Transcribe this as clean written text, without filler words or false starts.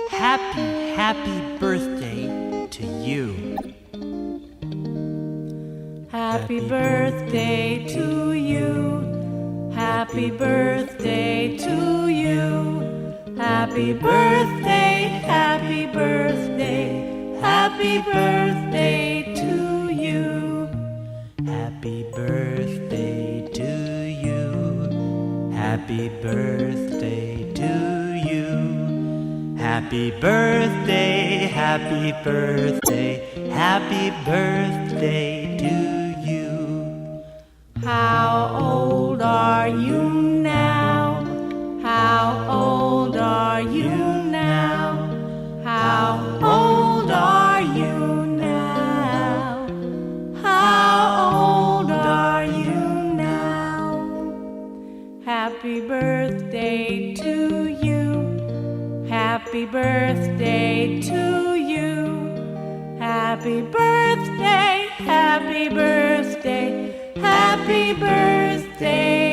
Happy birthday to you. Happy birthday to you. Happy birthday to you. Happy birthday, happy birthday, happy birthday to you. Happy birthday to you. Happy birthday to you. Happy birthday, happy birthday, happy birthday to you. How old are you now? How old are you now? How old are you now? How old are you now? Happy birthday to you. Happy birthday to you. Happy birthday, happy birthday, happy birthday.